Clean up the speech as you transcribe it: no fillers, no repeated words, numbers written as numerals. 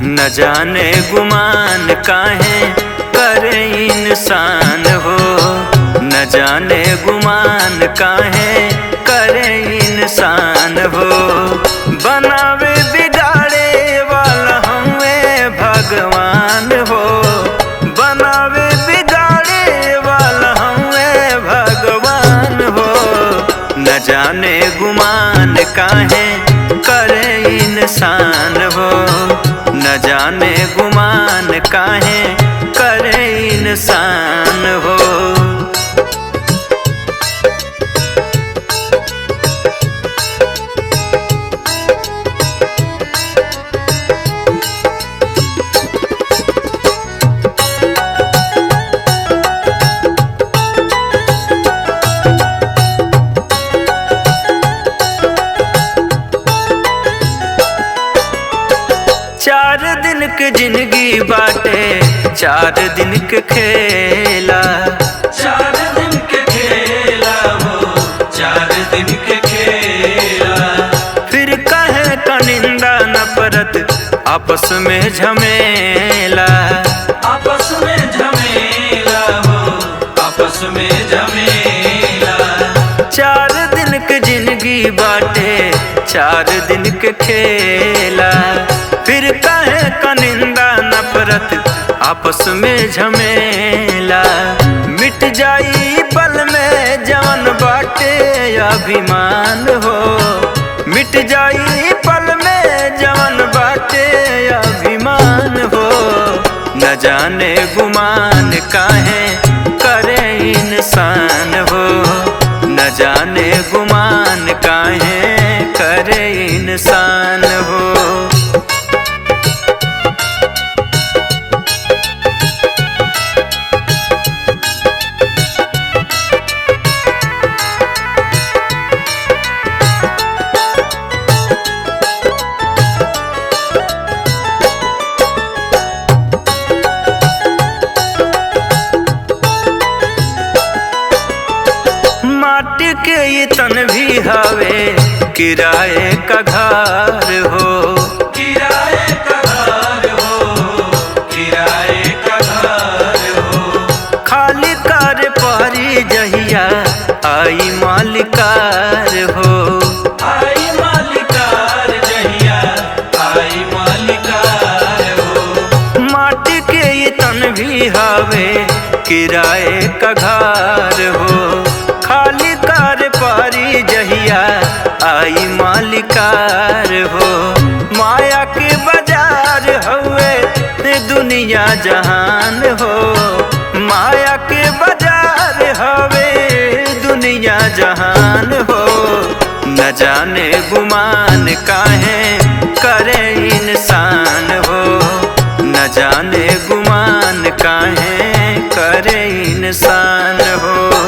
न जाने गुमान काहे करे इंसान हो। न जाने गुमान काहे करे इंसान हो। बनावे बिगाड़े वाला हमें भगवान हो। बनावे बिगाड़े वाला हमें भगवान हो। न जाने गुमान काहे करे इंसान हो। न जाने गुमान काहे करे इंसान हो। चार दिन के जिंदगी बाटे, चार दिन के खेला। चार दिन के खेला हो, चार दिन के खेला। फिर कहे का निंदा नफरत आपस में झमेला। आपस में झमेला हो, आपस में झमेला। चार दिन के जिंदगी बाटे, चार दिन के खेला। फिर कहे का निंदा नफरत आपस में झमेला। मिट जाई पल में जवन बाटे अभिमान हो। मिट जाई पल में जवन बाटे अभिमान हो। न जाने गुमान काहे करे इंसान हो। न जाने गुमान काहे करे इंसान हो। माटी के ये तन भी हवे, किराए का घर हो। किराए का घर हो, किराए का घर हो। खाली कार पारी जहिया आई मालिकार हो। आई मालिकार जहिया, आई मालिकार हो। माटी के ये तन भी हवे, किराए का घर हो। खाली कार पारी जहिया आई मालिकार हो। माया के बाजार हवे दुनिया जहान हो। माया के बाजार हवे दुनिया जहान हो। न जाने गुमान काहे करे इंसान हो। न जाने गुमान काहे करे इंसान हो।